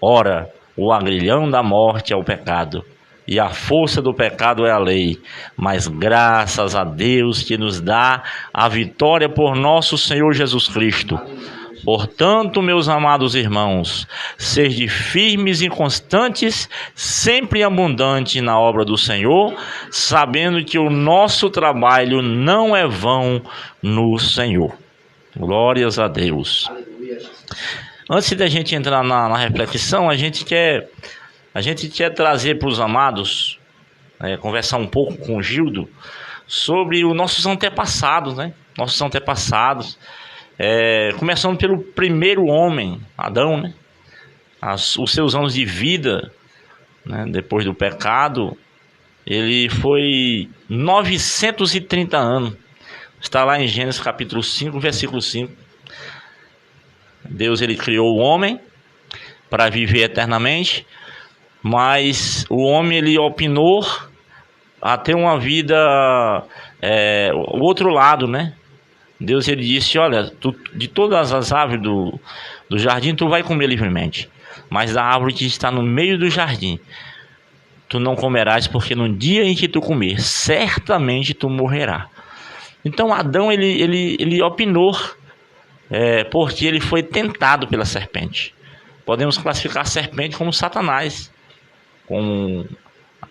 Ora, o agrilhão da morte é o pecado, e a força do pecado é a lei. Mas graças a Deus que nos dá a vitória por nosso Senhor Jesus Cristo. Portanto, meus amados irmãos, sede firmes e constantes, sempre abundantes na obra do Senhor, sabendo que o nosso trabalho não é vão no Senhor. Glórias a Deus. Antes da gente entrar na reflexão, a gente quer trazer para os amados, conversar um pouco com o Gildo, sobre os nossos antepassados, né? Nossos antepassados. Começando pelo primeiro homem, Adão, né? Os seus anos de vida, né? Depois do pecado, ele foi 930 anos. Está lá em Gênesis capítulo 5, versículo 5. Deus, ele criou o homem para viver eternamente, mas o homem, ele opinou a ter uma vida, o outro lado, né? Deus, ele disse, olha, de todas as árvores do jardim, tu vai comer livremente, mas da árvore que está no meio do jardim, tu não comerás, porque no dia em que tu comer, certamente tu morrerás. Então Adão, ele opinou, porque ele foi tentado pela serpente. Podemos classificar a serpente como Satanás, como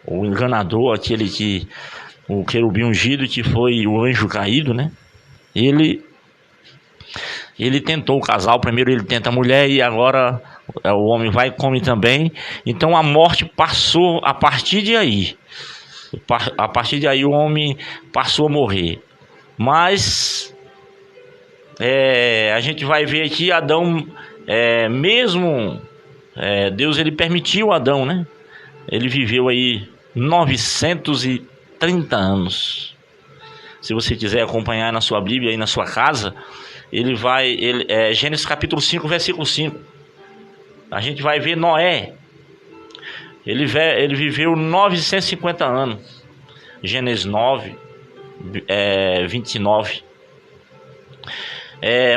o enganador, o querubim ungido, que foi o anjo caído, né? Ele tentou o casal, primeiro ele tenta a mulher e agora o homem vai e come também. Então a morte passou a partir de aí. A partir de aí o homem passou a morrer. Mas a gente vai ver aqui Adão, Deus, ele permitiu Adão, né? Ele viveu aí 930 anos. Se você quiser acompanhar na sua Bíblia, aí na sua casa, Gênesis capítulo 5, versículo 5. A gente vai ver Noé. Ele viveu 950 anos. Gênesis 9, 29.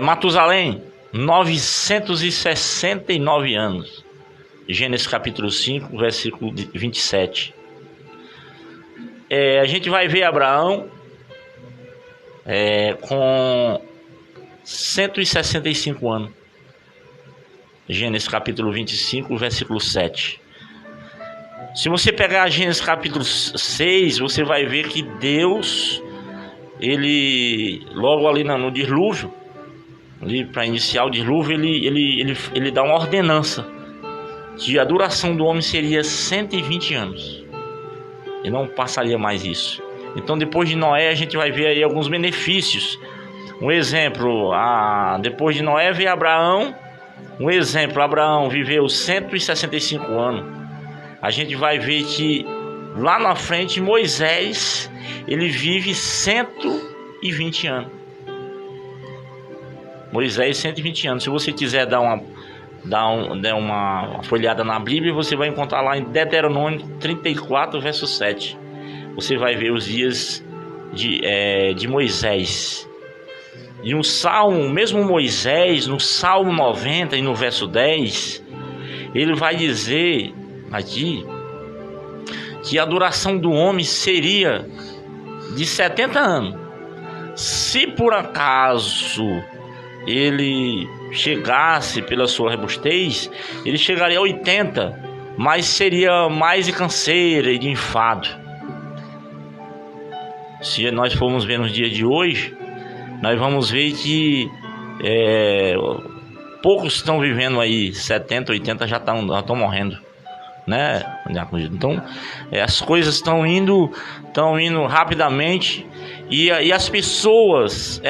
Matusalém, 969 anos. Gênesis capítulo 5, versículo 27. A gente vai ver Abraão com 165 anos. Gênesis capítulo 25, versículo 7. Se você pegar Gênesis capítulo 6, você vai ver que Deus, ele logo ali no dilúvio, ali para iniciar o dilúvio, ele dá uma ordenança que a duração do homem seria 120 anos. E não passaria mais isso. Então, depois de Noé, a gente vai ver aí alguns benefícios. Um exemplo, depois de Noé veio Abraão. Um exemplo, Abraão viveu 165 anos. A gente vai ver que lá na frente, Moisés, ele vive 120 anos. Moisés, 120 anos. Se você quiser dar uma folhada na Bíblia, você vai encontrar lá em Deuteronômio 34, verso 7. Você vai ver os dias de Moisés. E um salmo, mesmo Moisés, no Salmo 90 e no verso 10, ele vai dizer aqui que a duração do homem seria de 70 anos. Se por acaso ele chegasse pela sua robustez, ele chegaria a 80, mas seria mais de canseira e de enfado. Se nós formos ver nos dias de hoje, nós vamos ver que poucos estão vivendo aí 70, 80, já estão morrendo, né? Então as coisas estão indo rapidamente e as pessoas,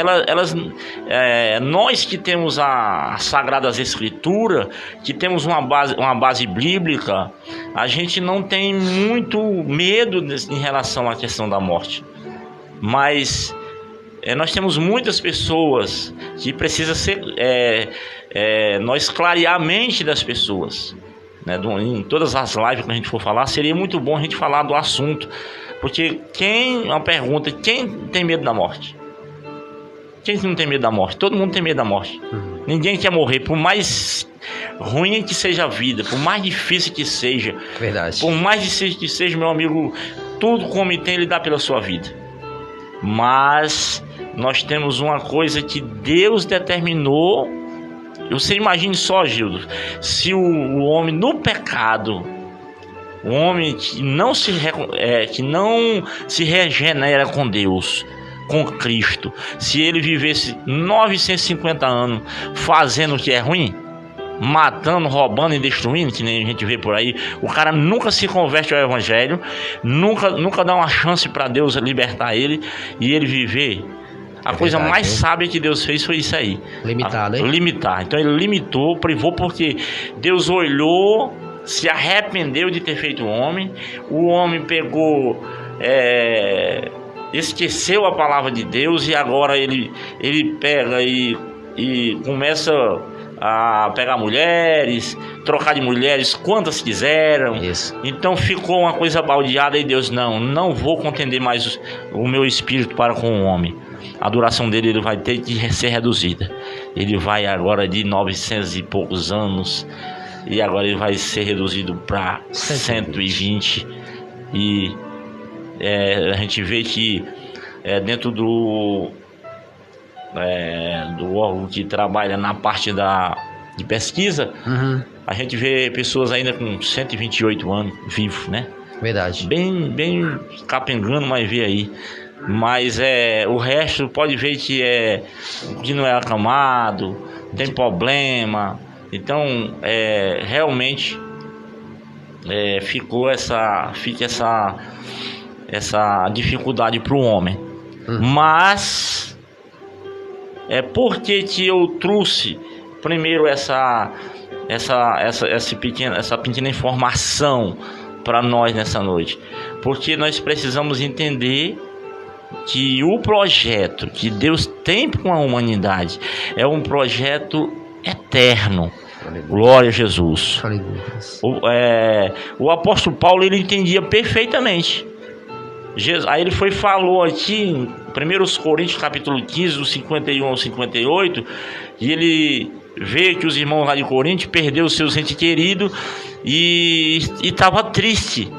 nós que temos a Sagradas Escrituras, que temos uma base bíblica, a gente não tem muito medo em relação à questão da morte. Mas nós temos muitas pessoas que precisa nós clarear a mente das pessoas, né? Em todas as lives que a gente for falar, seria muito bom a gente falar do assunto, porque uma pergunta, quem tem medo da morte? Quem não tem medo da morte? Todo mundo tem medo da morte. Ninguém quer morrer, por mais ruim que seja a vida, por mais difícil que seja. Verdade. Por mais difícil que seja, meu amigo, tudo como tem, ele dá pela sua vida. Mas nós temos uma coisa que Deus determinou. Você imagine só, Gildo, se o homem no pecado, o homem que não se regenera com Deus, com Cristo, se ele vivesse 950 anos fazendo o que é ruim, matando, roubando e destruindo, que nem a gente vê por aí, o cara nunca se converte ao evangelho, nunca dá uma chance para Deus libertar ele e ele viver. A coisa verdade, mais sábia que Deus fez foi isso aí. Limitado, hein? Limitar. Então ele limitou, privou, porque Deus olhou, se arrependeu de ter feito o homem pegou, esqueceu a palavra de Deus, e agora ele pega e começa a pegar mulheres, trocar de mulheres quantas quiseram. Isso. Então ficou uma coisa baldeada, e Deus não vou contender mais o meu espírito para com o homem. A duração dele ele vai ter que ser reduzida. Ele vai agora de 900 e poucos anos, e agora ele vai ser reduzido para 120. E a gente vê que dentro do órgão que trabalha na parte de pesquisa, a gente vê pessoas ainda com 128 anos vivos, né? Verdade. Bem capengando, mas vê aí. Mas o resto pode ver que não é acamado, tem problema. Então realmente fica essa dificuldade para o homem. Mas por que eu trouxe primeiro essa pequena informação para nós nessa noite? Porque nós precisamos entender que o projeto que Deus tem com a humanidade é um projeto eterno. Glória a Jesus. O apóstolo Paulo, ele entendia perfeitamente. Aí ele falou aqui em 1 Coríntios capítulo 15, do 51 ao 58, e ele vê que os irmãos lá de Corinto perderam seus entes queridos e estava triste.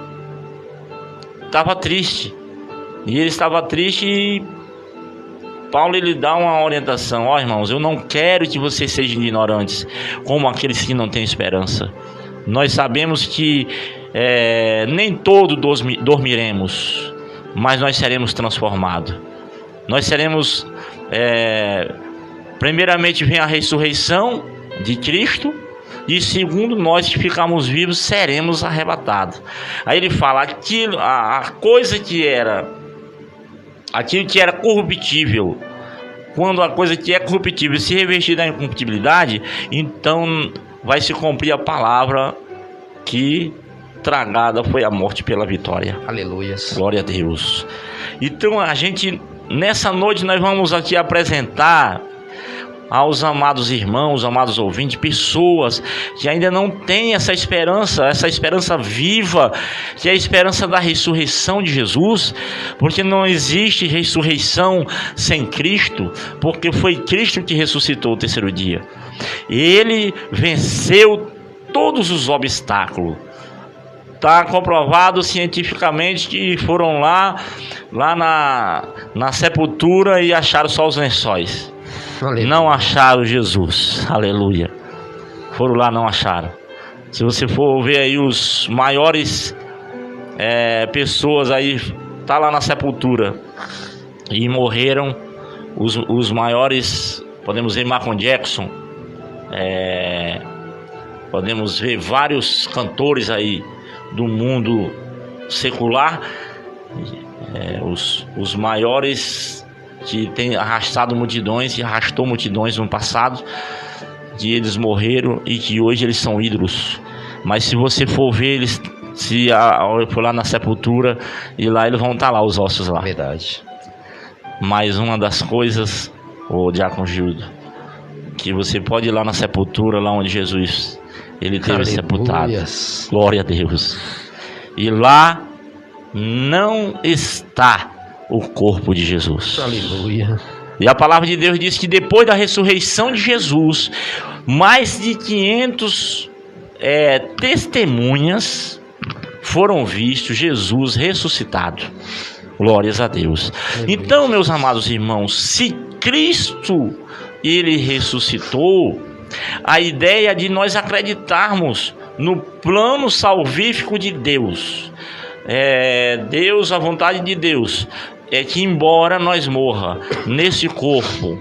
E ele estava triste, e Paulo ele dá uma orientação: irmãos, eu não quero que vocês sejam ignorantes como aqueles que não têm esperança. Nós sabemos que nem todos dormiremos, mas nós seremos transformados. Nós seremos, primeiramente vem a ressurreição de Cristo, e segundo, nós que ficamos vivos seremos arrebatados. Aí ele fala aquilo que era corruptível, quando a coisa que é corruptível se revestir da incorruptibilidade, então vai se cumprir a palavra que tragada foi a morte pela vitória. Aleluia. Glória a Deus. Então nessa noite nós vamos aqui apresentar aos amados irmãos, amados ouvintes, pessoas que ainda não têm essa esperança viva, que é a esperança da ressurreição de Jesus, porque não existe ressurreição sem Cristo, porque foi Cristo que ressuscitou o terceiro dia. Ele venceu todos os obstáculos. Está comprovado cientificamente que foram lá na sepultura e acharam só os lençóis. Aleluia. Não acharam Jesus. Aleluia. Foram lá, não acharam. Se você for ver aí os maiores pessoas aí, tá lá na sepultura e morreram os maiores. Podemos ver Michael Jackson, podemos ver vários cantores aí do mundo secular, os maiores que tem arrastado multidões e arrastou multidões no passado, que eles morreram e que hoje eles são ídolos. Mas se você for ver eles, se for lá na sepultura, e lá eles vão estar lá, os ossos lá. Verdade. Mais uma das coisas, o Diácono Gildo, que você pode ir lá na sepultura, lá onde Jesus ele teve sepultado. Glória a Deus. E lá não está o corpo de Jesus. Aleluia. E a palavra de Deus diz que depois da ressurreição de Jesus, mais de 500 testemunhas foram vistos Jesus ressuscitado. Glórias a Deus. Então, meus amados irmãos, se Cristo, ele ressuscitou, a ideia de nós acreditarmos no plano salvífico de Deus, Deus, a vontade de Deus, é que embora nós morra nesse corpo,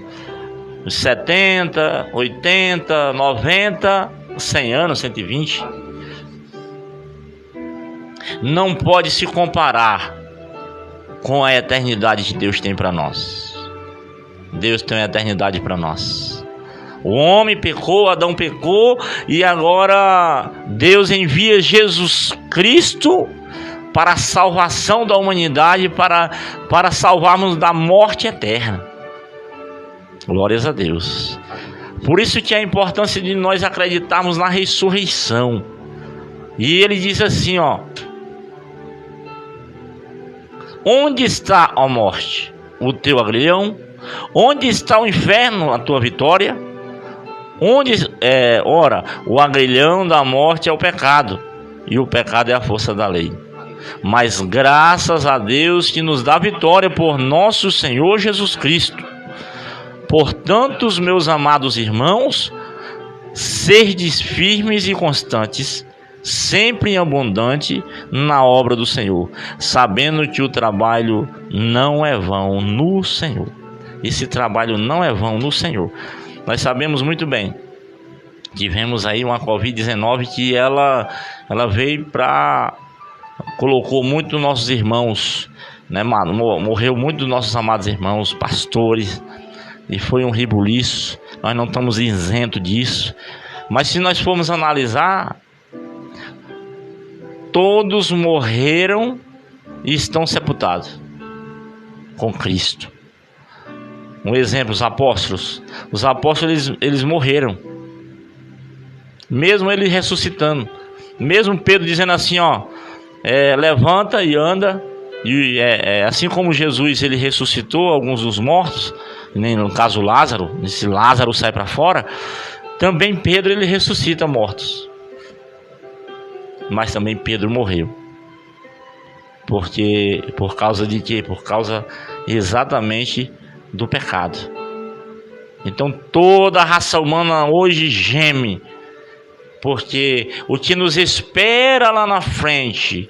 70, 80, 90, 100 anos, 120, não pode se comparar com a eternidade que Deus tem para nós. Deus tem a eternidade para nós. O homem pecou, Adão pecou, e agora Deus envia Jesus Cristo para a salvação da humanidade, para salvarmos da morte eterna. Glórias a Deus. Por isso que a importância de nós acreditarmos na ressurreição. E ele diz assim, onde está, ó morte, o teu aguilhão? Onde está o inferno, a tua vitória? Ora, o aguilhão da morte é o pecado, e o pecado é a força da lei. Mas graças a Deus que nos dá vitória por nosso Senhor Jesus Cristo. Portanto, meus amados irmãos, serdes firmes e constantes, sempre em abundante na obra do Senhor, sabendo que o trabalho não é vão no Senhor. Esse trabalho não é vão no Senhor. Nós sabemos muito bem, tivemos aí uma Covid-19 que ela veio colocou muito dos nossos irmãos, né, mano? Morreu muito dos nossos amados irmãos, pastores, e foi um rebuliço. Nós não estamos isentos disso, mas se nós formos analisar, todos morreram e estão sepultados com Cristo. Um exemplo, os apóstolos. Os apóstolos, eles morreram, mesmo ele ressuscitando. Mesmo Pedro dizendo assim, levanta e anda. E assim como Jesus, ele ressuscitou alguns dos mortos, no caso Lázaro, esse Lázaro sai para fora, também Pedro, ele ressuscita mortos. Mas também Pedro morreu. Por causa de quê? Por causa exatamente do pecado. Então toda a raça humana hoje geme, porque o que nos espera lá na frente,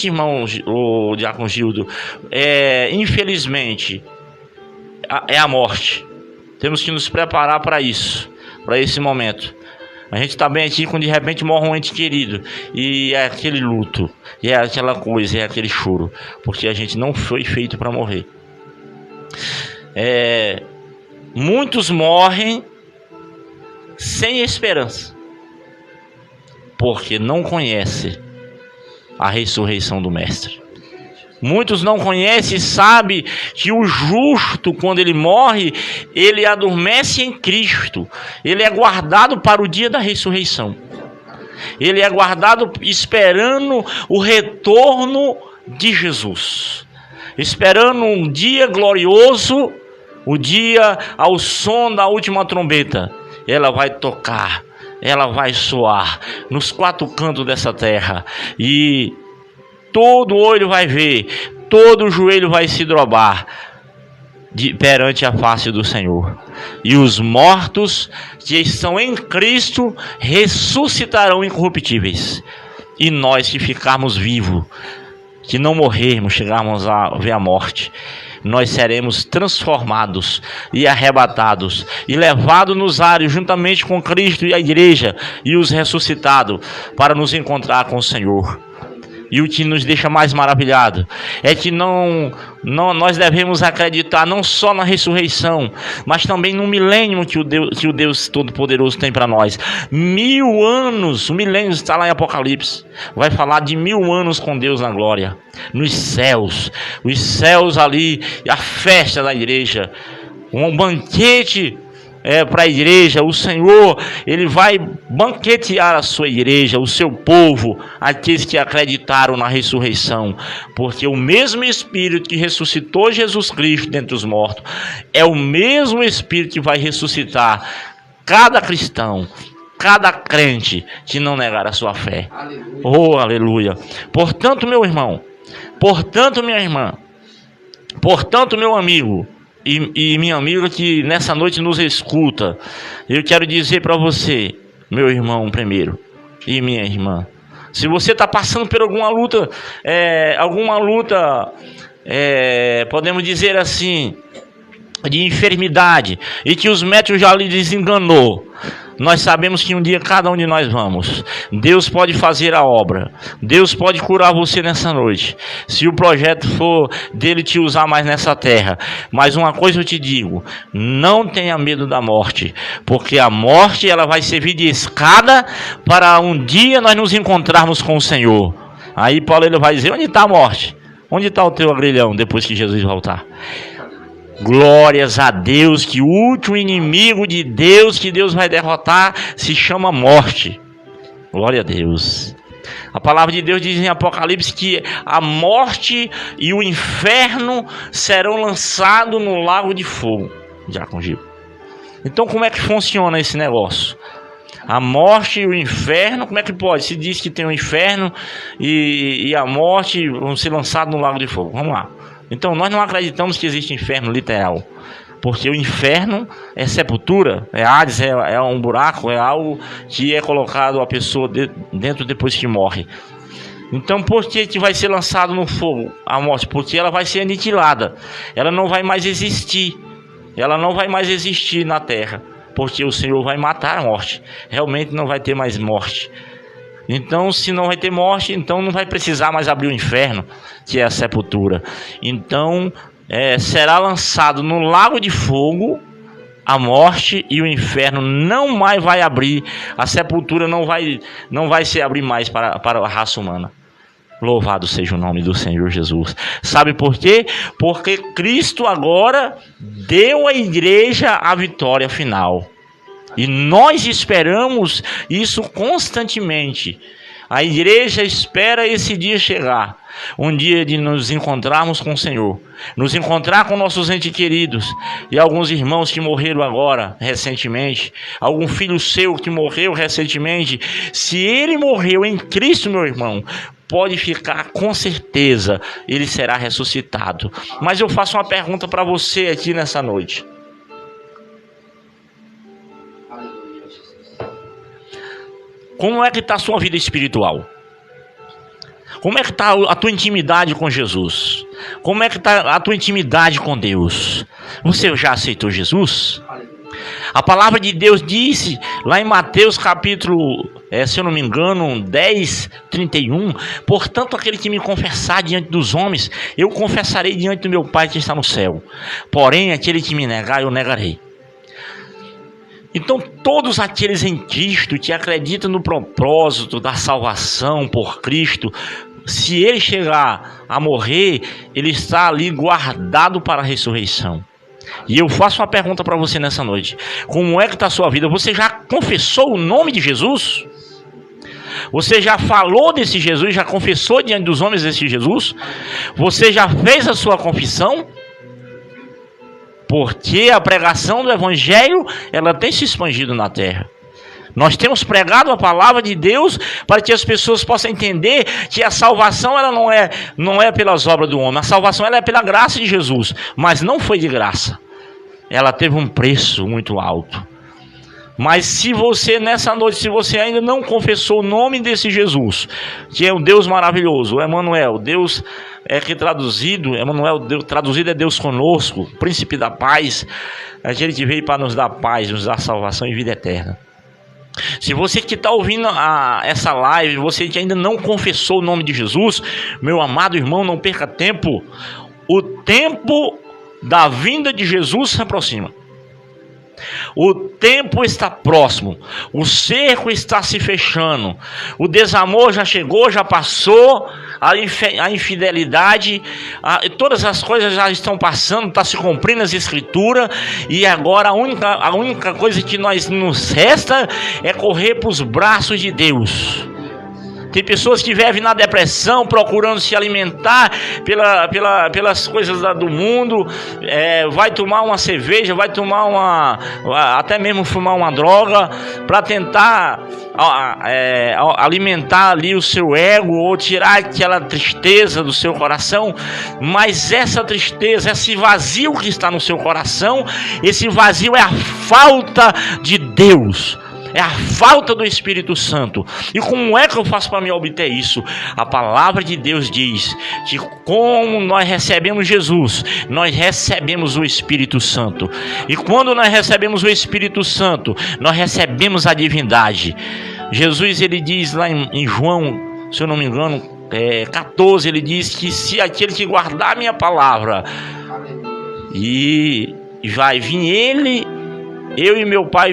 irmão, o diácono Gildo, infelizmente, é a morte. Temos que nos preparar para isso, para esse momento. A gente está bem aqui quando de repente morre um ente querido, e é aquele luto, e é aquela coisa, é aquele choro, porque a gente não foi feito para morrer. Muitos morrem sem esperança, porque não conhecem a ressurreição do Mestre. Muitos não conhecem e sabem que o justo, quando ele morre, ele adormece em Cristo. Ele é guardado para o dia da ressurreição. Ele é guardado esperando o retorno de Jesus. Esperando um dia glorioso, o dia ao som da última trombeta. Ela vai tocar, ela vai soar nos quatro cantos dessa terra. E todo olho vai ver, todo joelho vai se dobrar perante a face do Senhor. E os mortos que estão em Cristo ressuscitarão incorruptíveis. E nós que ficarmos vivos, que não morrermos, chegarmos a ver a morte, nós seremos transformados e arrebatados e levados nos ares juntamente com Cristo e a igreja e os ressuscitados para nos encontrar com o Senhor. E o que nos deixa mais maravilhado é que nós devemos acreditar não só na ressurreição, mas também no milênio que o Deus Todo-Poderoso tem para nós. 1000 anos, o milênio está lá em Apocalipse. Vai falar de 1000 anos com Deus na glória, nos céus. Os céus ali, a festa da igreja, um banquete para a igreja, o Senhor, Ele vai banquetear a sua igreja, o seu povo, aqueles que acreditaram na ressurreição, porque o mesmo Espírito que ressuscitou Jesus Cristo dentre os mortos, é o mesmo Espírito que vai ressuscitar cada cristão, cada crente que não negar a sua fé. Aleluia. Oh, aleluia! Portanto, meu irmão, portanto, minha irmã, portanto, meu amigo e minha amiga que nessa noite nos escuta, eu quero dizer para você, meu irmão primeiro e minha irmã, se você está passando por alguma luta, podemos dizer assim, de enfermidade, e que os médicos já lhe desenganou, nós sabemos que um dia cada um de nós vamos. Deus pode fazer a obra, Deus pode curar você nessa noite, se o projeto for dele te usar mais nessa terra. Mas uma coisa eu te digo, não tenha medo da morte, porque a morte ela vai servir de escada para um dia nós nos encontrarmos com o Senhor. Aí Paulo ele vai dizer, onde está a morte? Onde está o teu agrilhão depois que Jesus voltar? Glórias a Deus, que o último inimigo de Deus que Deus vai derrotar se chama morte. Glória a Deus. A palavra de Deus diz em Apocalipse que a morte e o inferno serão lançados no lago de fogo. Diácono Gil. Então como é que funciona esse negócio? A morte e o inferno, como é que pode? Se diz que tem o inferno e a morte vão ser lançados no lago de fogo. Vamos lá. Então nós não acreditamos que existe inferno literal, porque o inferno é sepultura, é Hades, é um buraco, é algo que é colocado a pessoa dentro depois que morre. Então por que vai ser lançado no fogo a morte? Porque ela vai ser aniquilada, ela não vai mais existir, ela não vai mais existir na terra, porque o Senhor vai matar a morte, realmente não vai ter mais morte. Então, se não vai ter morte, então não vai precisar mais abrir o inferno, que é a sepultura. Então, será lançado no lago de fogo a morte e o inferno não mais vai abrir. A sepultura não vai se abrir mais para a raça humana. Louvado seja o nome do Senhor Jesus. Sabe por quê? Porque Cristo agora deu à igreja a vitória final. E nós esperamos isso constantemente. A igreja espera esse dia chegar. Um dia de nos encontrarmos com o Senhor. Nos encontrar com nossos entes queridos. E alguns irmãos que morreram agora, recentemente. Algum filho seu que morreu recentemente. Se ele morreu em Cristo, meu irmão, pode ficar com certeza, ele será ressuscitado. Mas eu faço uma pergunta para você aqui nessa noite. Como é que está a sua vida espiritual? Como é que está a tua intimidade com Jesus? Como é que está a tua intimidade com Deus? Você já aceitou Jesus? A palavra de Deus disse lá em Mateus capítulo, se eu não me engano, 10, 31. Portanto, aquele que me confessar diante dos homens, eu confessarei diante do meu Pai que está no céu. Porém, aquele que me negar, eu negarei. Então, todos aqueles em Cristo que acreditam no propósito da salvação por Cristo, se ele chegar a morrer, ele está ali guardado para a ressurreição. E eu faço uma pergunta para você nessa noite. Como é que está a sua vida? Você já confessou o nome de Jesus? Você já falou desse Jesus? Já confessou diante dos homens desse Jesus? Você já fez a sua confissão? Porque a pregação do Evangelho, ela tem se expandido na terra. Nós temos pregado a palavra de Deus para que as pessoas possam entender que a salvação ela não é pelas obras do homem. A salvação ela é pela graça de Jesus, mas não foi de graça. Ela teve um preço muito alto. Mas se você nessa noite, se você ainda não confessou o nome desse Jesus, que é um Deus maravilhoso, o Emmanuel, Deus que traduzido, Emmanuel, Deus, traduzido é Deus conosco, príncipe da paz, aquele que veio para nos dar paz, nos dar salvação e vida eterna. Se você que está ouvindo essa live, você que ainda não confessou o nome de Jesus, meu amado irmão, não perca tempo. O tempo da vinda de Jesus se aproxima. O tempo está próximo, o cerco está se fechando, o desamor já chegou, já passou, a infidelidade, todas as coisas já estão passando, está se cumprindo as escrituras, e agora a única coisa que nos resta é correr para os braços de Deus. Tem pessoas que vivem na depressão, procurando se alimentar pelas coisas do mundo, vai tomar uma cerveja, vai tomar até mesmo fumar uma droga, para tentar alimentar ali o seu ego, ou tirar aquela tristeza do seu coração. Mas essa tristeza, esse vazio que está no seu coração, esse vazio é a falta de Deus. É a falta do Espírito Santo. E como é que eu faço para me obter isso? A palavra de Deus diz que como nós recebemos Jesus, nós recebemos o Espírito Santo. E quando nós recebemos o Espírito Santo, nós recebemos a divindade. Jesus, ele diz lá em João, se eu não me engano, 14, ele diz que se aquele que guardar a minha palavra, e vai vir ele, eu e meu Pai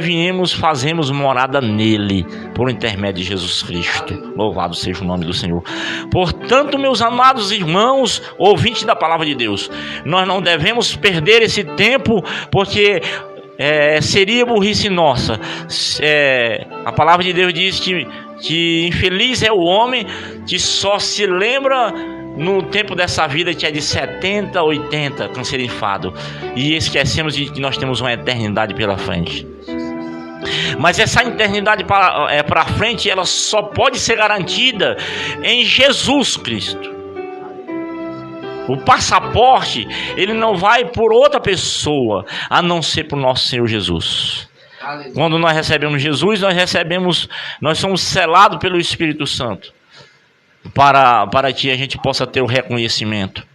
fazemos morada nele, por intermédio de Jesus Cristo. Louvado seja o nome do Senhor. Portanto, meus amados irmãos, ouvintes da palavra de Deus, nós não devemos perder esse tempo, porque seria burrice nossa. A palavra de Deus diz que infeliz é o homem que só se lembra no tempo dessa vida, que é de 70, 80, cancerifado, e esquecemos de que nós temos uma eternidade pela frente. Mas essa eternidade para frente, ela só pode ser garantida em Jesus Cristo. O passaporte, ele não vai por outra pessoa, a não ser por nosso Senhor Jesus. Quando nós recebemos Jesus, nós somos selados pelo Espírito Santo, para que a gente possa ter o reconhecimento.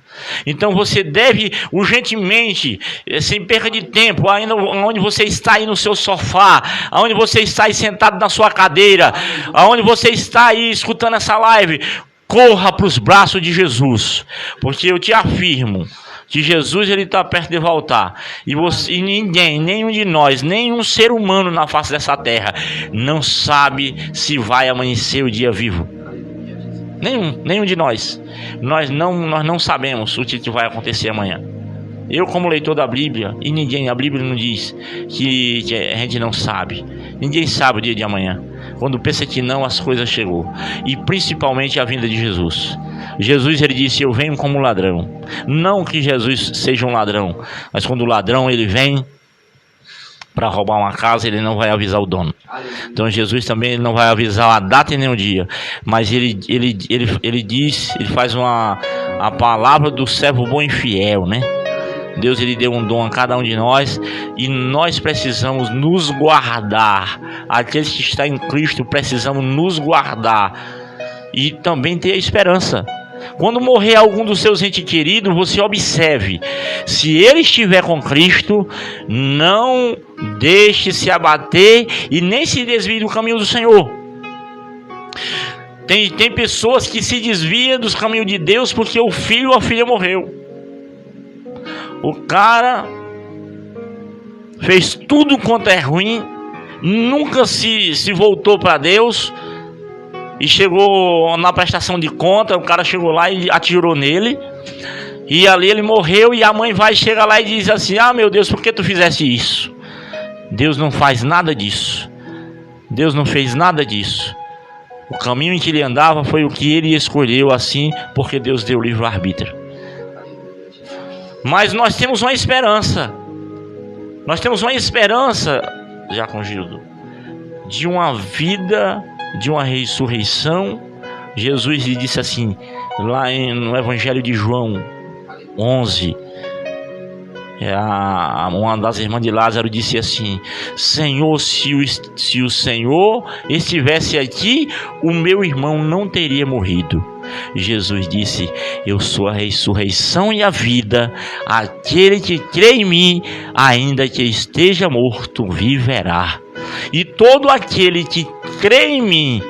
Então você deve urgentemente, sem perda de tempo, ainda onde você está aí no seu sofá, aonde você está aí sentado na sua cadeira, aonde você está aí escutando essa live, corra para os braços de Jesus, porque eu te afirmo que Jesus, ele está perto de voltar, e ninguém, nenhum de nós, nenhum ser humano na face dessa terra não sabe se vai amanhecer o dia vivo. Nenhum de nós. Nós não sabemos o que vai acontecer amanhã. Eu, como leitor da Bíblia, e a Bíblia não diz que a gente não sabe. Ninguém sabe o dia de amanhã. Quando pensa que não, as coisas chegou. E principalmente a vinda de Jesus. Jesus, ele disse: eu venho como ladrão. Não que Jesus seja um ladrão, mas quando o ladrão ele vem para roubar uma casa, ele não vai avisar o dono. Então Jesus também, ele não vai avisar a data e nem o dia, mas ele diz, ele faz a palavra do servo bom e fiel, né? Deus, ele deu um dom a cada um de nós, e nós precisamos nos guardar. Aqueles que estão em Cristo precisamos nos guardar e também ter a esperança. Quando morrer algum dos seus entes queridos, você observe: se ele estiver com Cristo, não deixe se abater e nem se desvie do caminho do Senhor. Tem pessoas que se desviam dos caminhos de Deus porque o filho ou a filha morreu. O cara fez tudo quanto é ruim, nunca se voltou para Deus, e chegou na prestação de conta, o cara chegou lá e atirou nele, e ali ele morreu, e a mãe chega lá e diz assim: ah, meu Deus, por que tu fizeste isso? Deus não faz nada disso. Deus não fez nada disso. O caminho em que ele andava foi o que ele escolheu, assim, porque Deus deu livre-arbítrio. Mas nós temos uma esperança. Nós temos uma esperança, já com Gildo, de uma vida, de uma ressurreição. Jesus lhe disse assim, lá no Evangelho de João 11, uma das irmãs de Lázaro disse assim: Senhor, se o Senhor estivesse aqui, o meu irmão não teria morrido. Jesus disse: eu sou a ressurreição e a vida. Aquele que crê em mim, ainda que esteja morto, viverá. E todo aquele que crê em mim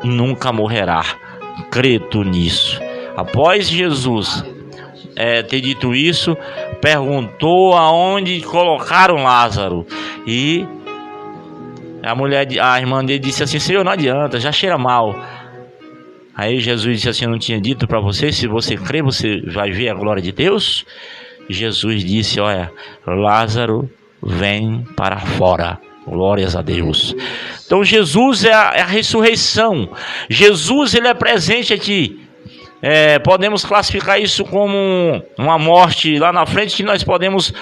nunca morrerá. Crê tu nisso. Após Jesus ter dito isso, perguntou aonde colocaram Lázaro. E a irmã dele disse assim: Senhor, não adianta, já cheira mal. Aí Jesus disse assim: eu não tinha dito para você, se você crer, você vai ver a glória de Deus? Jesus disse: olha, Lázaro vem para fora. Glórias a Deus. Então Jesus é a ressurreição. Jesus, ele é presente aqui. Podemos classificar isso como uma morte lá na frente, que nós podemos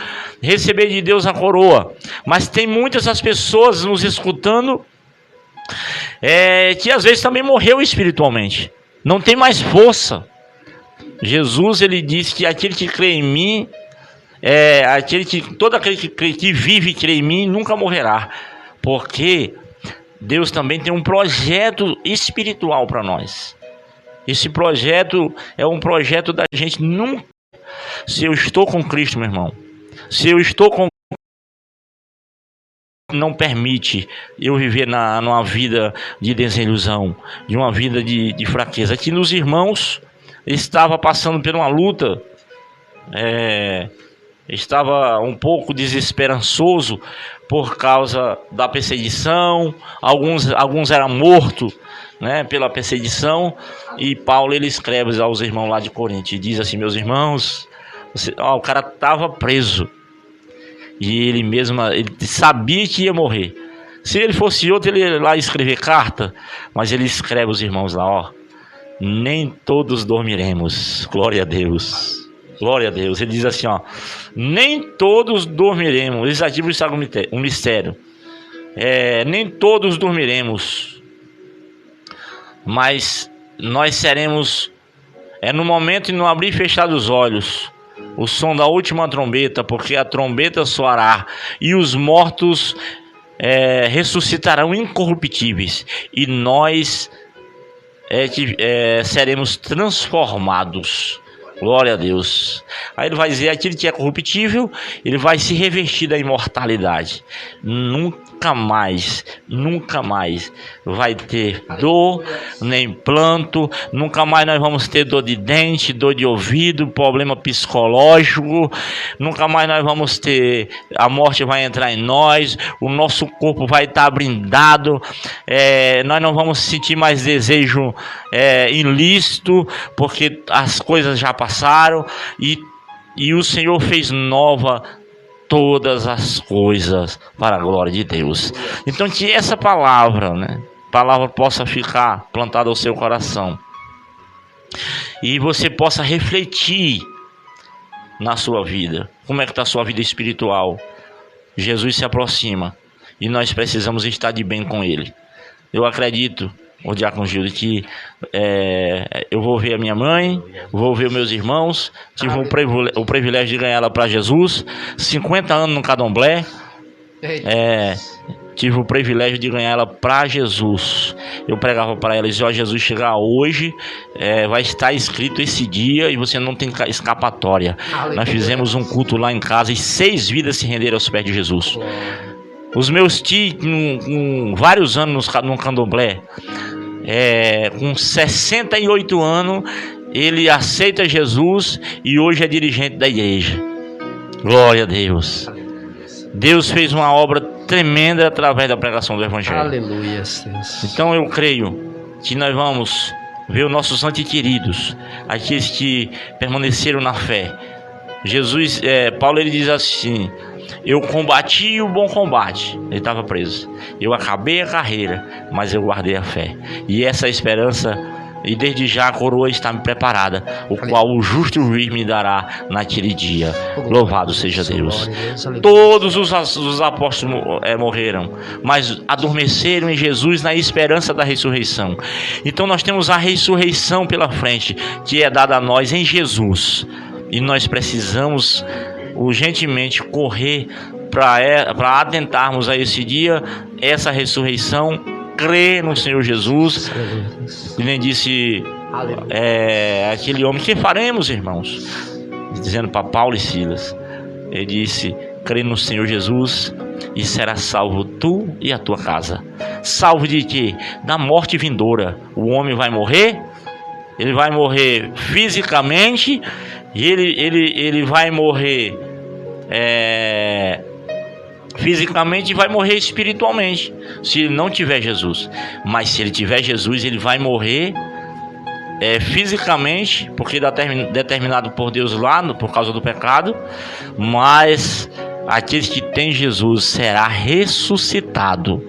receber de Deus a coroa. Mas tem muitas as pessoas nos escutando que às vezes também morreu espiritualmente, não tem mais força. Jesus, ele disse que aquele que crê em mim, todo aquele que vive e crê em mim nunca morrerá, porque Deus também tem um projeto espiritual para nós. Esse projeto é um projeto da gente nunca. Se eu estou com Cristo, meu irmão, se eu estou com, não permite eu viver numa vida de desilusão, de uma vida de fraqueza. Aqui nos irmãos estava passando por uma luta, estava um pouco desesperançoso por causa da perseguição. Alguns eram mortos, né, pela perseguição. E Paulo, ele escreve aos irmãos lá de Corinto e diz assim: meus irmãos, o cara estava preso e ele sabia que ia morrer. Se ele fosse outro, ele ia lá escrever carta, mas ele escreve os irmãos lá: nem todos dormiremos. Glória a Deus. Glória a Deus. Ele diz assim: nem todos dormiremos. Isso aqui é um mistério. Nem todos dormiremos, mas nós seremos, no momento de não abrir e fechar os olhos, o som da última trombeta, porque a trombeta soará e os mortos ressuscitarão incorruptíveis, e nós seremos transformados. Glória a Deus. Aí ele vai dizer: aquele que é corruptível, ele vai se revestir da imortalidade. Nunca mais vai ter dor, nem pranto. Nunca mais nós vamos ter dor de dente, dor de ouvido, problema psicológico. Nunca mais nós vamos ter, a morte vai entrar em nós, o nosso corpo vai estar blindado. Nós não vamos sentir mais desejo ilícito, porque as coisas já passaram e o Senhor fez nova todas as coisas para a glória de Deus. Então que essa palavra, possa ficar plantada ao seu coração e você possa refletir na sua vida. Como é que está a sua vida espiritual? Jesus se aproxima e nós precisamos estar de bem com Ele. Eu acredito, o diácono Gildo, que eu vou ver a minha mãe, vou ver meus irmãos. Tive o privilégio de ganhar ela para Jesus, 50 anos no Candomblé. Tive o privilégio de ganhar ela para Jesus. Eu pregava para ela e dizia: Jesus chegar hoje, vai estar escrito esse dia e você não tem escapatória. Nós fizemos um culto lá em casa e 6 vidas se renderam aos pés de Jesus. Os meus tios, com vários anos no Candomblé, com 68 anos, ele aceita Jesus e hoje é dirigente da igreja. Glória a Deus. Deus fez uma obra tremenda através da pregação do Evangelho. Aleluia, Deus. Então eu creio que nós vamos ver os nossos antequeridos, aqueles que permaneceram na fé. Jesus, Paulo, ele diz assim: eu combati o bom combate. Ele estava preso. Eu acabei a carreira, mas eu guardei a fé. E essa esperança, e desde já a coroa está me preparada, o qual o justo juiz me dará naquele dia. Louvado seja Deus. Todos os apóstolos morreram, mas adormeceram em Jesus na esperança da ressurreição. Então nós temos a ressurreição pela frente, que é dada a nós em Jesus. E nós precisamos urgentemente correr para atentarmos a esse dia, essa ressurreição, crer no Senhor Jesus. E nem disse aquele homem: que faremos, irmãos? Dizendo para Paulo e Silas, ele disse: crê no Senhor Jesus e será salvo tu e a tua casa. Salvo de quê? Da morte vindoura. O homem vai morrer, ele vai morrer fisicamente, E ele vai morrer fisicamente e vai morrer espiritualmente, se ele não tiver Jesus. Mas se ele tiver Jesus, ele vai morrer fisicamente, porque determinado por Deus lá, por causa do pecado. Mas aqueles que têm Jesus será ressuscitado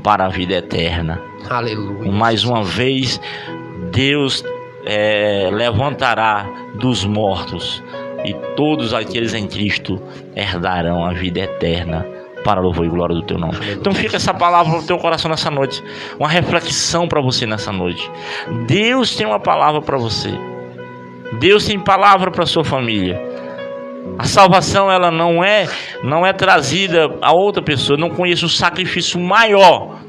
para a vida eterna. Aleluia. Mais uma vez, Deus levantará dos mortos, e todos aqueles em Cristo herdarão a vida eterna, para a louvor e glória do teu nome. Aleluia. Então fica essa palavra no teu coração nessa noite, uma reflexão para você nessa noite. Deus tem uma palavra para você. Deus tem palavra para sua família. A salvação, ela não é trazida a outra pessoa. Eu não conheço um sacrifício maior,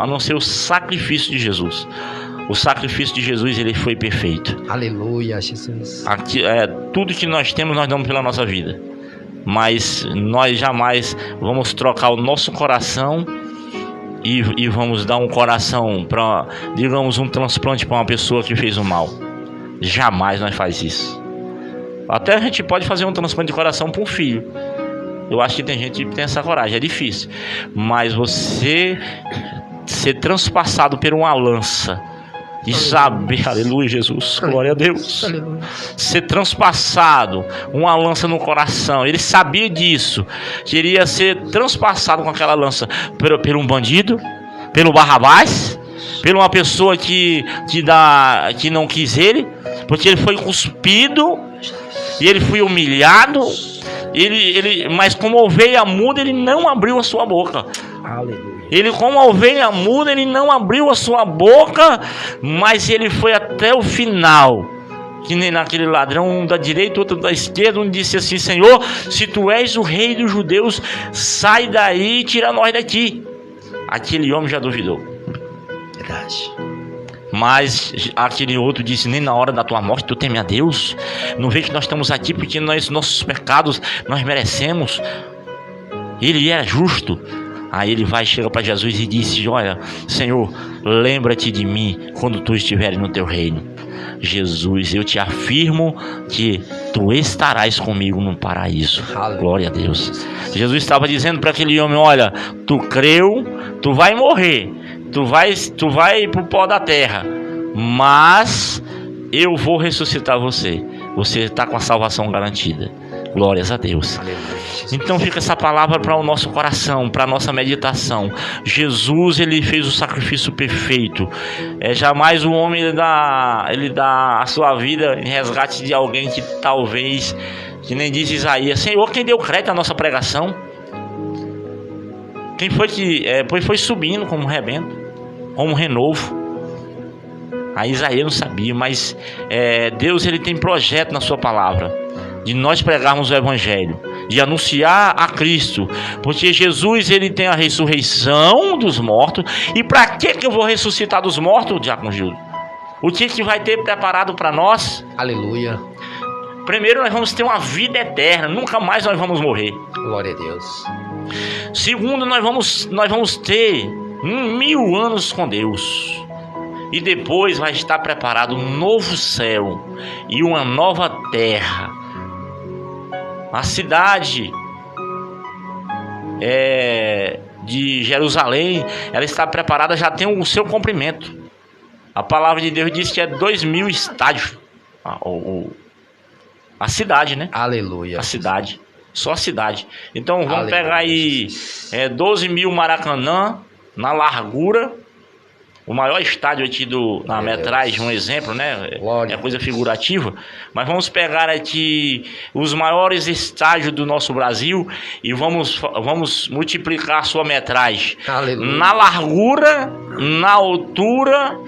a não ser o sacrifício de Jesus. O sacrifício de Jesus, ele foi perfeito. Aleluia, Jesus. Tudo que nós temos, nós damos pela nossa vida. Mas nós jamais vamos trocar o nosso coração e vamos dar um coração para, digamos, um transplante para uma pessoa que fez o mal. Jamais nós faz isso. Até a gente pode fazer um transplante de coração para um filho. Eu acho que tem gente que tem essa coragem, é difícil. Mas você ser transpassado por uma lança e saber, aleluia, Jesus, glória a Deus, aleluia. Ser transpassado, uma lança no coração. Ele sabia disso, queria ser transpassado com aquela lança por um bandido, pelo Barrabás, por uma pessoa que não quis ele, porque ele foi cuspido e ele foi humilhado. Mas como ovelha muda, ele não abriu a sua boca. Aleluia. Ele, como ovelha muda, ele não abriu a sua boca, mas ele foi até o final. Que nem naquele ladrão, um da direita, outro da esquerda, um disse assim: Senhor, se tu és o rei dos judeus, sai daí e tira nós daqui. Aquele homem já duvidou. Verdade. Mas aquele outro disse: nem na hora da tua morte tu teme a Deus? Não vê que nós estamos aqui porque nossos pecados nós merecemos. Ele era justo. Aí ele chega para Jesus e disse: olha, Senhor, lembra-te de mim quando tu estiveres no teu reino. Jesus, eu te afirmo que tu estarás comigo no paraíso. Aleluia. Glória a Deus. Jesus estava dizendo para aquele homem: olha, tu creu, tu vai morrer, tu vai pro pó da terra, mas eu vou ressuscitar você. Você está com a salvação garantida. Glórias a Deus. Então fica essa palavra para o nosso coração, para a nossa meditação. Jesus, ele fez o sacrifício perfeito. Jamais o homem ele dá a sua vida em resgate de alguém que talvez, que nem diz Isaías: Senhor, quem deu crédito à nossa pregação? Quem foi que foi subindo como um rebento, como um renovo? A Isaías não sabia, mas Deus, ele tem projeto na sua palavra, de nós pregarmos o Evangelho, de anunciar a Cristo, porque Jesus, ele tem a ressurreição dos mortos. E para que eu vou ressuscitar dos mortos, Diácono Gildo? O que vai ter preparado para nós? Aleluia. Primeiro, nós vamos ter uma vida eterna, nunca mais nós vamos morrer. Glória a Deus. Segundo, nós vamos ter 1000 anos com Deus. E depois vai estar preparado um novo céu e uma nova terra. A cidade de Jerusalém, ela está preparada, já tem o seu comprimento. A palavra de Deus diz que é 2000 estádios. A cidade, né? Aleluia. A cidade. Só a cidade. Então vamos pegar aí 12 mil Maracanã na largura. O maior estádio aqui na metragem, um exemplo, né? Glória. É coisa figurativa. Mas vamos pegar aqui os maiores estádios do nosso Brasil e vamos multiplicar a sua metragem. Aleluia. Na largura, na altura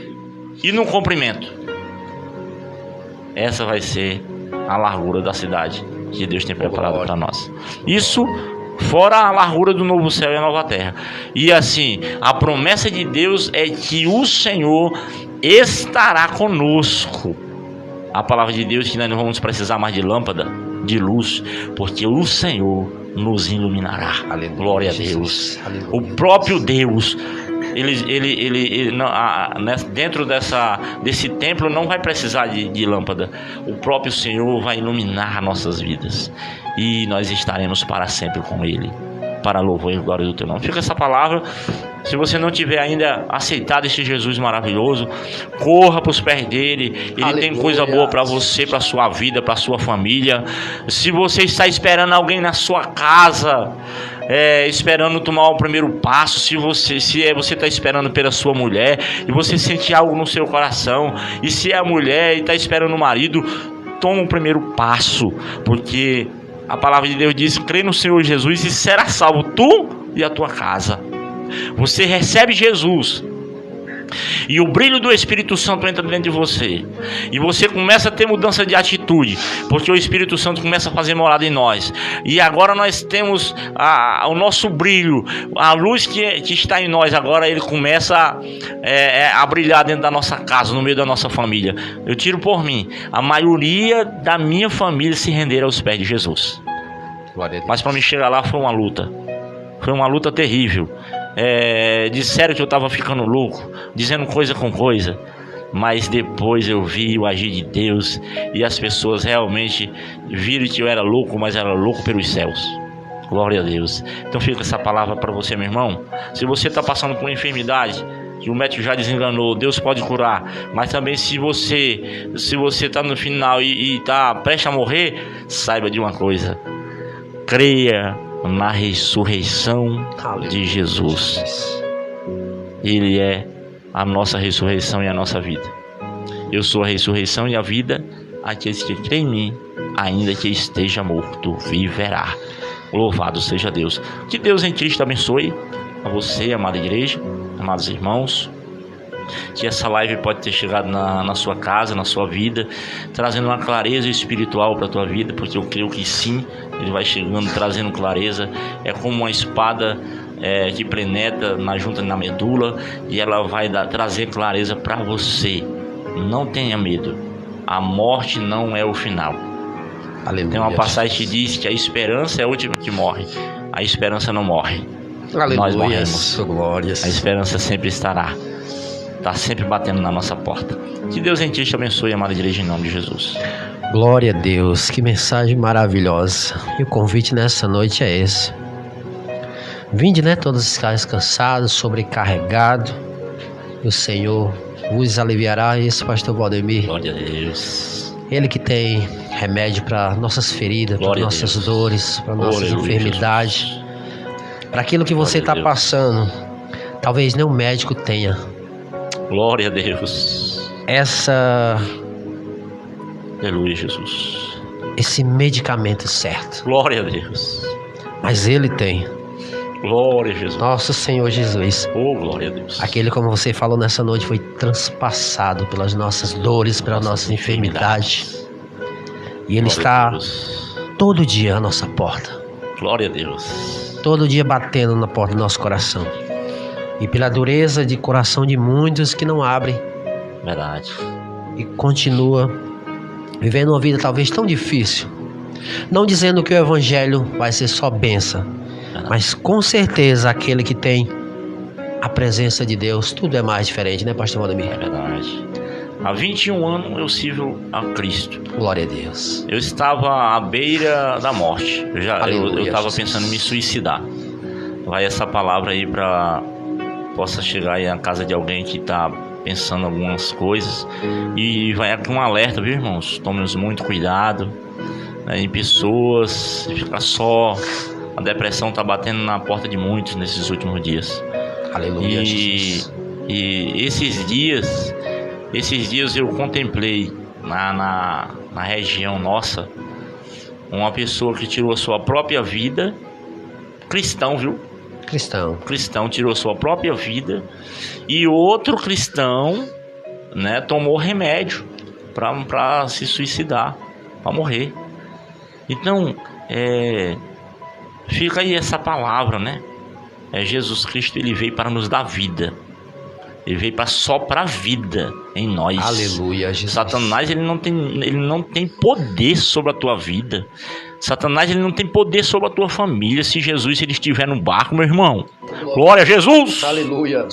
e no comprimento. Essa vai ser a largura da cidade que Deus tem preparado para nós. Isso fora a largura do novo céu e a nova terra. E assim, a promessa de Deus é que o Senhor estará conosco. A palavra de Deus, que nós não vamos precisar mais de lâmpada, de luz, porque o Senhor nos iluminará. Aleluia, glória a Deus. Aleluia. O próprio Deus dentro desse templo não vai precisar de lâmpada. O próprio Senhor vai iluminar nossas vidas e nós estaremos para sempre com Ele, para louvor e glória do Teu nome. Fica essa palavra. Se você não tiver ainda aceitado esse Jesus maravilhoso, corra para os pés dele. Ele Aleluia. tem coisa boa para você, para a sua vida, para a sua família. Se você está esperando alguém na sua casa, esperando tomar o primeiro passo, se você está esperando pela sua mulher e você sente algo no seu coração, e se é a mulher e está esperando o marido, toma o primeiro passo, porque a palavra de Deus diz: crê no Senhor Jesus e será salvo tu e a tua casa. Você recebe Jesus e o brilho do Espírito Santo entra dentro de você, e você começa a ter mudança de atitude, porque o Espírito Santo começa a fazer morada em nós. E agora nós temos o nosso brilho, a luz que está em nós. Agora ele começa a brilhar dentro da nossa casa, no meio da nossa família. Eu tiro por mim, a maioria da minha família se renderam aos pés de Jesus. Mas para me chegar lá foi uma luta terrível. Disseram que eu estava ficando louco, dizendo coisa com coisa, mas depois eu vi o agir de Deus, e as pessoas realmente viram que eu era louco, mas era louco pelos céus. Glória a Deus. Então fica essa palavra para você, meu irmão. Se você está passando por uma enfermidade que o médico já desenganou, Deus pode curar. Mas também se você está no final e está prestes a morrer, saiba de uma coisa: creia na ressurreição de Jesus. Ele é a nossa ressurreição e a nossa vida. Eu sou a ressurreição e a vida. Aqueles que creem em mim, ainda que esteja morto, viverá. Louvado seja Deus. Que Deus em Cristo abençoe a você, amada igreja, amados irmãos. Que essa live pode ter chegado na sua casa, na sua vida, trazendo uma clareza espiritual para a tua vida, porque eu creio que sim, ele vai chegando, trazendo clareza. É como uma espada que penetra na junta, na medula, e ela vai trazer clareza para você. Não tenha medo, a morte não é o final. Aleluia. Tem uma passagem que diz que a esperança é a última que morre. A esperança não morre. Aleluia. Nós morremos. A esperança sempre estará. Está sempre batendo na nossa porta. Que Deus em Ti te abençoe, amada igreja, em nome de Jesus. Glória a Deus, que mensagem maravilhosa. E o convite nessa noite é esse: vinde, todos os caras cansados, sobrecarregados, e o Senhor vos aliviará. Esse pastor Valdemir, glória a Deus, ele que tem remédio para nossas feridas, para nossas dores, para nossas enfermidades, para aquilo que você está passando. Talvez nem o médico tenha. Glória a Deus. Aleluia, Jesus. Esse medicamento certo. Glória a Deus. Mas Ele tem. Glória a Jesus. Nosso Senhor Jesus. Oh, glória a Deus. Aquele, como você falou nessa noite, foi transpassado pelas nossas dores, pelas nossas enfermidades. E Ele está todo dia à nossa porta. Glória a Deus. Todo dia batendo na porta do nosso coração. E pela dureza de coração de muitos que não abrem. Verdade. E continua vivendo uma vida talvez tão difícil. Não dizendo que o evangelho vai ser só bênção. Verdade. Mas com certeza aquele que tem a presença de Deus, tudo é mais diferente, né, pastor Valdemir? É verdade. Há 21 anos eu sirvo a Cristo. Glória a Deus. Eu estava à beira da morte. Eu estava pensando em me suicidar. Vai essa palavra aí para possa chegar aí na casa de alguém que está pensando algumas coisas, e vai aqui um alerta, viu, irmãos? Tomemos muito cuidado, em pessoas, ficar só. A depressão está batendo na porta de muitos nesses últimos dias. Aleluia. E esses dias eu contemplei na região nossa uma pessoa que tirou a sua própria vida, cristão, viu? Cristão tirou a sua própria vida, e outro cristão, tomou remédio para se suicidar, para morrer. Então, fica aí essa palavra, Jesus Cristo, ele veio para nos dar vida. Ele veio para soprar vida em nós. Aleluia, Jesus. Satanás, ele não tem poder sobre a tua vida. Satanás, ele não tem poder sobre a tua família. Se Jesus ele estiver no barco, meu irmão. Glória a Jesus. Aleluia.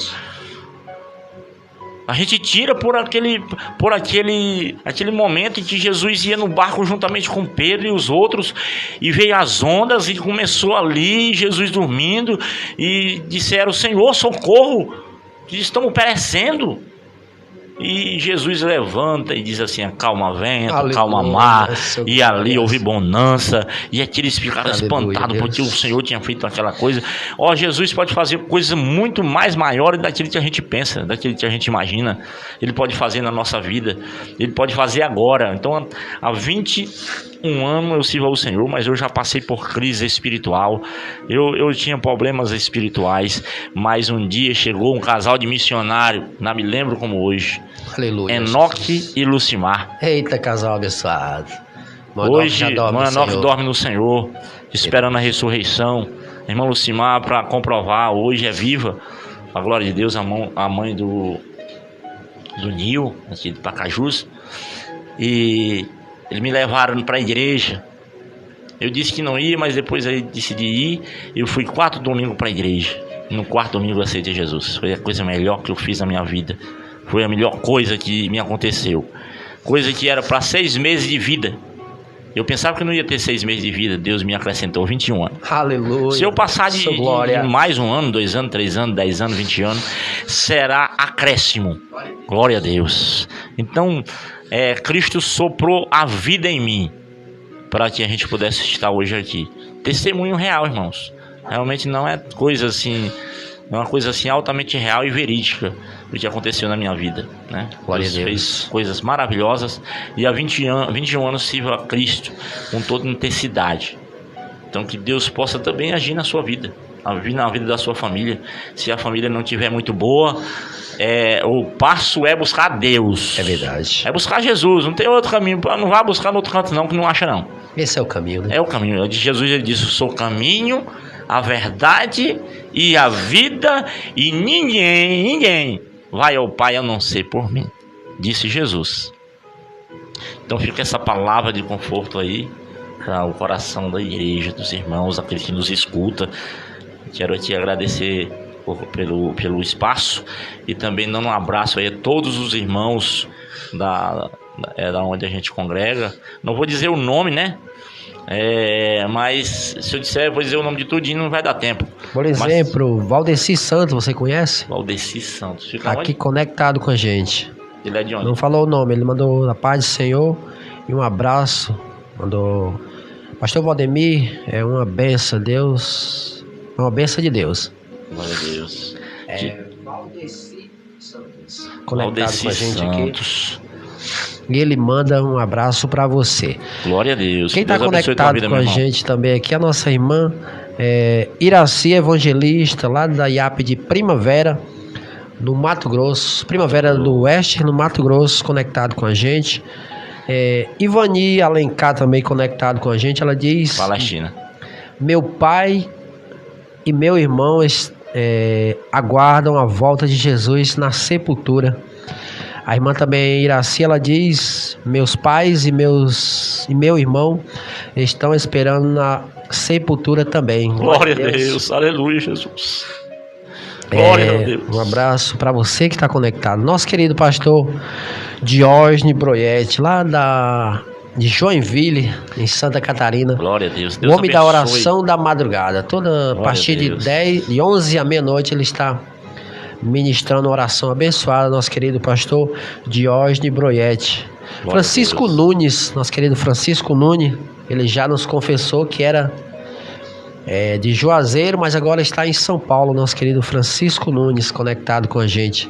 A gente tira por aquele momento em que Jesus ia no barco juntamente com Pedro e os outros, e veio as ondas e começou ali, Jesus dormindo, e disseram: Senhor, socorro, estamos perecendo. E Jesus levanta e diz assim: acalma vento, acalma mar. E ali houve bonança. E aqueles ficaram espantados porque o Senhor tinha feito aquela coisa. Jesus pode fazer coisas muito mais maiores daquilo que a gente pensa, daquilo que a gente imagina. Ele pode fazer na nossa vida. Ele pode fazer agora. Então, há 21 anos eu sirvo ao Senhor, mas eu já passei por crise espiritual. Eu tinha problemas espirituais. Mas um dia chegou um casal de missionário, não me lembro como hoje. Aleluia. Enoque e Lucimar. Eita, casal abençoado. Hoje, Enoque dorme no Senhor, esperando a ressurreição. Irmão Lucimar, para comprovar, hoje é viva, a glória de Deus, a mãe do Nil, aqui de Pacajus. E eles me levaram para a igreja. Eu disse que não ia, mas depois aí decidi ir. Eu fui 4 domingos para a igreja. No 4º domingo eu aceitei Jesus. Foi a coisa melhor que eu fiz na minha vida. Foi a melhor coisa que me aconteceu. Coisa que era para 6 meses de vida. Eu pensava que não ia ter 6 meses de vida. Deus me acrescentou 21 anos. Aleluia. Se eu passar de mais 1 ano, 2 anos, 3 anos, 10 anos, 20 anos, será acréscimo. Glória a Deus. Então, Cristo soprou a vida em mim para que a gente pudesse estar hoje aqui. Testemunho real, irmãos. Realmente não é coisa assim... É uma coisa assim altamente real e verídica do que aconteceu na minha vida, né? Deus fez coisas maravilhosas e há 21 anos sirvo a Cristo com toda intensidade. Então que Deus possa também agir na sua vida, agir na vida da sua família. Se a família não estiver muito boa, o passo é buscar Deus. É verdade. É buscar Jesus, não tem outro caminho. Não vá buscar no outro canto não, que não acha não. Esse é o caminho, né? É o caminho. Jesus ele disse: eu sou o caminho, a verdade e a vida, e ninguém vai ao Pai a não ser por mim, disse Jesus. Então fica essa palavra de conforto aí para o coração da igreja, dos irmãos, aqueles que nos escutam. Quero te agradecer pelo espaço e também dando um abraço aí a todos os irmãos da onde a gente congrega. Não vou dizer o nome, né? Mas se eu disser, vou dizer o nome de tudo e não vai dar tempo. Por exemplo, Valdeci Santos, você conhece? Valdeci Santos. Fica aqui onde? Conectado com a gente. Ele é de onde? Não falou o nome, ele mandou a paz do Senhor e um abraço. Mandou: Pastor Valdemir, é uma benção, Deus. É uma benção de Deus. Glória a Deus. Valdeci Santos. Conectado Valdeci com a gente Santos. aqui. E ele manda um abraço para você. Glória a Deus. Quem está conectado com a gente também aqui, a nossa irmã Iraci Evangelista, lá da IAP de Primavera, no Mato Grosso. Primavera do Oeste, no Mato Grosso, conectado com a gente. Ivani Alencar também conectado com a gente. Ela diz: Palestina. Meu pai e meu irmão aguardam a volta de Jesus na sepultura. A irmã também Iraci, ela diz: meus pais e meu irmão estão esperando na sepultura também. Glória a Deus, aleluia, Jesus. Glória a Deus. Um abraço para você que está conectado. Nosso querido pastor Diógenes Broietti, lá de Joinville, em Santa Catarina. Glória a Deus. O homem da oração da madrugada. Toda a partir de 11 à meia-noite ele está ministrando oração abençoada, nosso querido pastor Diógenes Broietti. Francisco Nunes, nosso querido Francisco Nunes, ele já nos confessou que era de Juazeiro, mas agora está em São Paulo, nosso querido Francisco Nunes, conectado com a gente.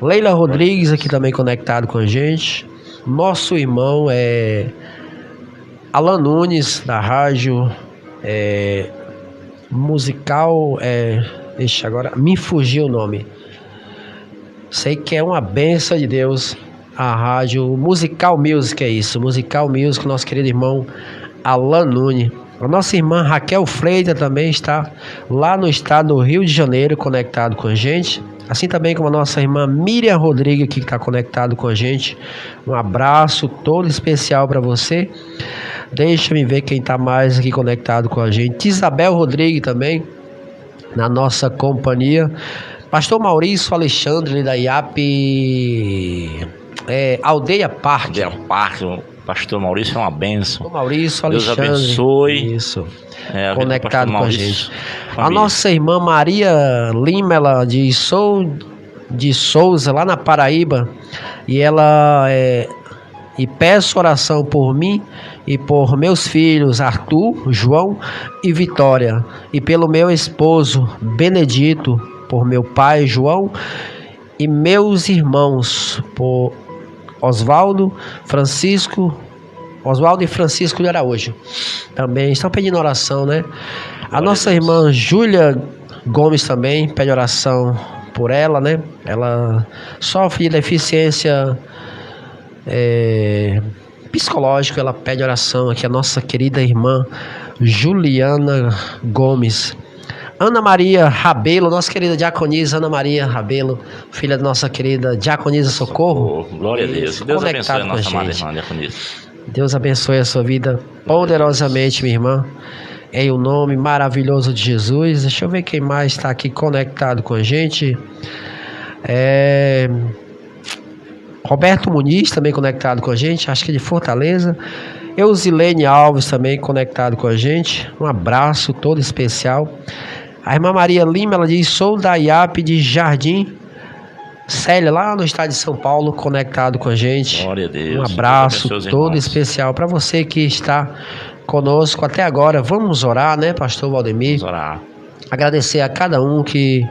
Leila Rodrigues aqui também conectado com a gente. Nosso irmão Alan Nunes, da rádio musical, agora me fugiu o nome. Sei que é uma benção de Deus, a rádio Musical Music, Musical Music, nosso querido irmão Alan Nunes. A nossa irmã Raquel Freitas também está lá no estado do Rio de Janeiro, conectado com a gente. Assim também como a nossa irmã Miriam Rodrigues, que está conectado com a gente. Um abraço todo especial para você. Deixa-me ver quem está mais aqui conectado com a gente. Isabel Rodrigues também, na nossa companhia. Pastor Maurício Alexandre da IAP Aldeia Parque. Aldeia Parque, o pastor Maurício é uma bênção. Maurício Deus Alexandre. abençoe. Isso. A vida do Conectado pastor com a Maurício, gente. A família. nossa irmã Maria Lima, ela de Souza, lá na Paraíba. E ela e peço oração por mim e por meus filhos Arthur, João e Vitória, e pelo meu esposo Benedito, por meu pai João e meus irmãos, por Oswaldo e Francisco de Araújo. Também estão pedindo oração, né? A nossa irmã Júlia Gomes também pede oração por ela, né? Ela sofre de deficiência psicológica, ela pede oração aqui, a nossa querida irmã Juliana Gomes. Ana Maria Rabelo, nossa querida diaconisa Ana Maria Rabelo, filha da nossa querida diaconisa Socorro. Glória a Deus. Deus abençoe a nossa amada irmã diaconisa. Deus abençoe a sua vida poderosamente, minha irmã, em o nome maravilhoso de Jesus. Deixa eu ver quem mais está aqui conectado com a gente. Roberto Muniz também conectado com a gente, acho que de Fortaleza. Eusilene Alves também conectado com a gente. Um abraço todo especial. A irmã Maria Lima, ela diz: sou da IAP de Jardim Célia, lá no estado de São Paulo, conectado com a gente. Glória a Deus. Um abraço Deus todo especial para você que está conosco até agora. Vamos orar, né, pastor Valdemir? Vamos orar. Agradecer a cada um que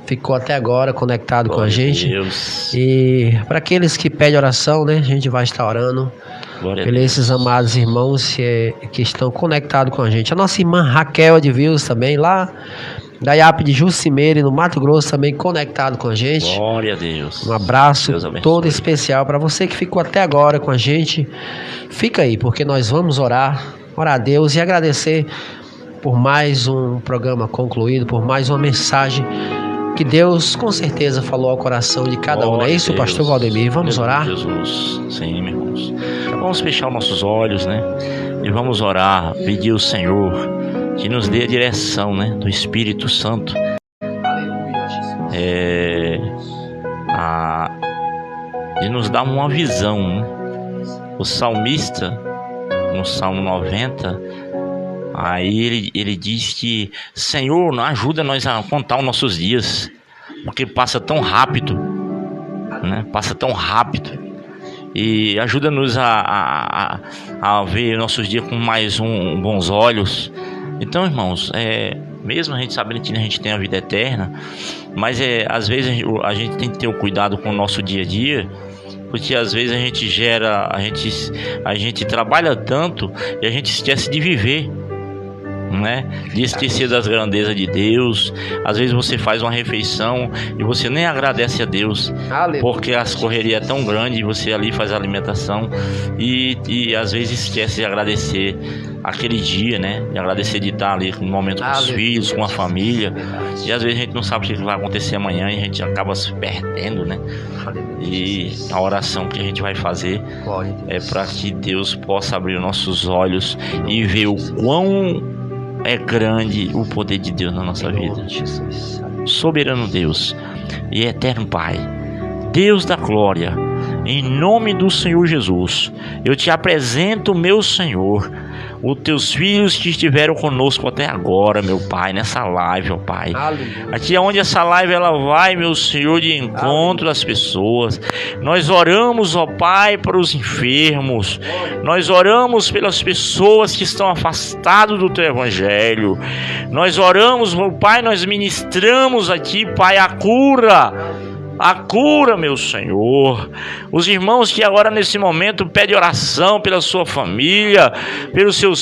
ficou até agora conectado com a gente. Deus. E para aqueles que pedem oração, né, a gente vai estar orando por esses amados irmãos que estão conectados com a gente. A nossa irmã Raquel Edvils também, lá da IAP de Jucimeire, no Mato Grosso, também conectado com a gente. Glória a Deus. Um abraço Deus abençoe. todo especial para você que ficou até agora com a gente. Fica aí, porque nós vamos orar a Deus e agradecer por mais um programa concluído, por mais uma mensagem que Deus com certeza falou ao coração de cada um. Não é isso, pastor Valdemir? Vamos orar? Jesus. Sim, meus irmãos. Vamos fechar os nossos olhos, né? E vamos orar, pedir ao Senhor que nos dê a direção, né, do Espírito Santo. E nos dá uma visão, né? O salmista, no Salmo 90, aí ele diz que: Senhor, ajuda nós a contar os nossos dias, porque passa tão rápido, né? Passa tão rápido. E ajuda-nos a ver nossos dias com mais bons olhos. Então, irmãos, mesmo a gente sabendo que a gente tem a vida eterna, mas às vezes a gente tem que ter o cuidado com o nosso dia a dia, porque às vezes a gente trabalha tanto e a gente esquece de viver, né? De esquecer das grandezas de Deus. Às vezes você faz uma refeição e você nem agradece a Deus, porque as correrias é tão grande e você ali faz a alimentação e às vezes esquece de agradecer aquele dia, né? De agradecer de estar ali no momento com os filhos, com a família. E às vezes a gente não sabe o que vai acontecer amanhã e a gente acaba se perdendo, né? E a oração que a gente vai fazer é para que Deus possa abrir os nossos olhos e ver o quão é grande o poder de Deus na nossa vida. Soberano Deus e eterno Pai, Deus da glória, em nome do Senhor Jesus, eu te apresento, meu Senhor, os teus filhos que estiveram conosco até agora, meu Pai, nessa live, ó Pai. Aqui é onde essa live ela vai, meu Senhor, de encontro às pessoas. Nós oramos, ó Pai, para os enfermos. Nós oramos pelas pessoas que estão afastadas do teu evangelho. Nós oramos, meu Pai, nós ministramos aqui, Pai, a cura, meu Senhor. Os irmãos que agora nesse momento pedem oração pela sua família, pelos seus